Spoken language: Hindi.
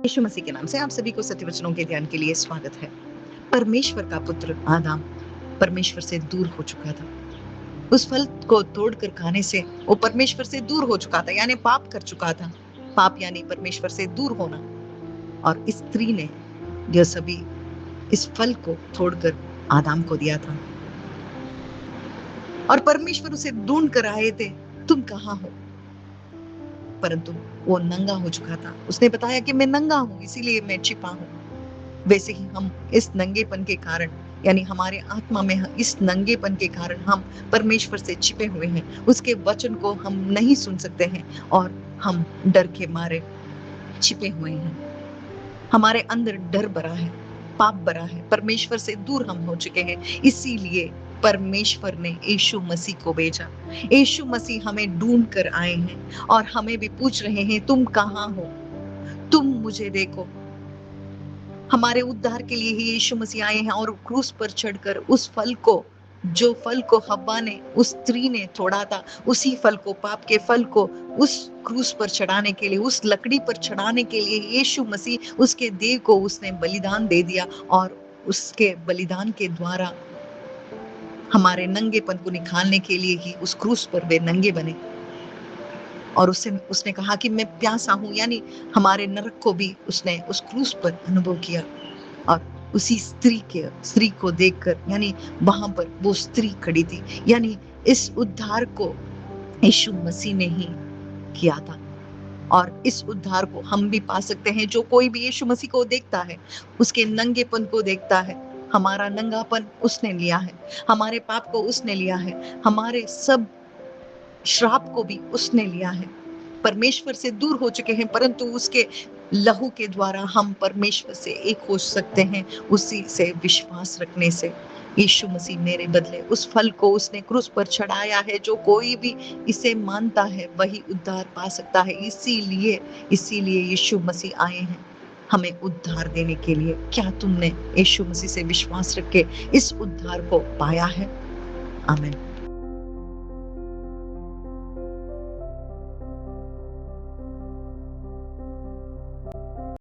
यीशु मसीह के नाम से आप सभी को सत्य वचनों के ध्यान के लिए स्वागत है। परमेश्वर का पुत्र आदम परमेश्वर से दूर हो चुका था। उस फल को तोड़कर खाने से वो परमेश्वर से दूर हो चुका था, यानी पाप कर चुका था। पाप यानी परमेश्वर से दूर होना। और इस स्त्री ने यह सभी इस फल को तोड़कर आदम को दिया था। और परमेश्वर उसे ढूंढ कर आए थे, तुम कहाँ हो? परंतु वो नंगा हो चुका था। उसने बताया कि मैं नंगा हूं, इसीलिए मैं छिपा हूं। वैसे ही हम इस नंगेपन के कारण, यानी हमारे आत्मा में इस नंगेपन के कारण हम परमेश्वर से छिपे हुए हैं। उसके वचन को हम नहीं सुन सकते हैं और हम डर के मारे छिपे हुए हैं। हमारे अंदर डर भरा है, पाप भरा है, परमेश्वर से दूर हम हो चुके हैं। इसीलिए परमेश्वर ने यीशु मसीह को भेजा। यीशु मसीह हमें ढूंढ कर आए हैं और हमें भी पूछ रहे हैं, तुम कहाँ हो? तुम मुझे देखो। हमारे उद्धार के लिए ही यीशु मसीह आए हैं और क्रूस पर चढ़कर उस फल को, जो फल को हव्वा ने, उस स्त्री ने तोड़ा था, उसी फल को, पाप के फल को उस क्रूस पर चढ़ाने के लिए, उस लकड़ी पर चढ़ाने के लिए यीशु मसीह उसके देह को उसने बलिदान दे दिया। और उसके बलिदान के द्वारा हमारे नंगेपन को निकालने के लिए ही उस क्रूस पर वे नंगे बने। और उसने कहा कि मैं प्यासा हूं, यानी हमारे नरक को भी उसने उस क्रूस पर अनुभव किया। और उसी स्त्री को देखकर, यानी वहां पर वो स्त्री खड़ी थी, यानी इस उद्धार को यीशु मसीह ने ही किया था। और इस उद्धार को हम भी पा सकते हैं। जो कोई भी यीशु मसीह को देखता है, उसके नंगेपन को देखता है। हमारा नंगापन उसने लिया है, हमारे पाप को उसने लिया है, हमारे सब श्राप को भी उसने लिया है। परमेश्वर से दूर हो चुके हैं, परंतु उसके लहू के द्वारा हम परमेश्वर से एक हो सकते हैं, उसी से विश्वास रखने से। यीशु मसीह मेरे बदले उस फल को उसने क्रूस पर चढ़ाया है। जो कोई भी इसे मानता है वही उद्धार पा सकता है। इसीलिए यीशु मसीह आए हैं हमें उद्धार देने के लिए। क्या तुमने यीशु मसीह से विश्वास रख के इस उद्धार को पाया है? आमीन।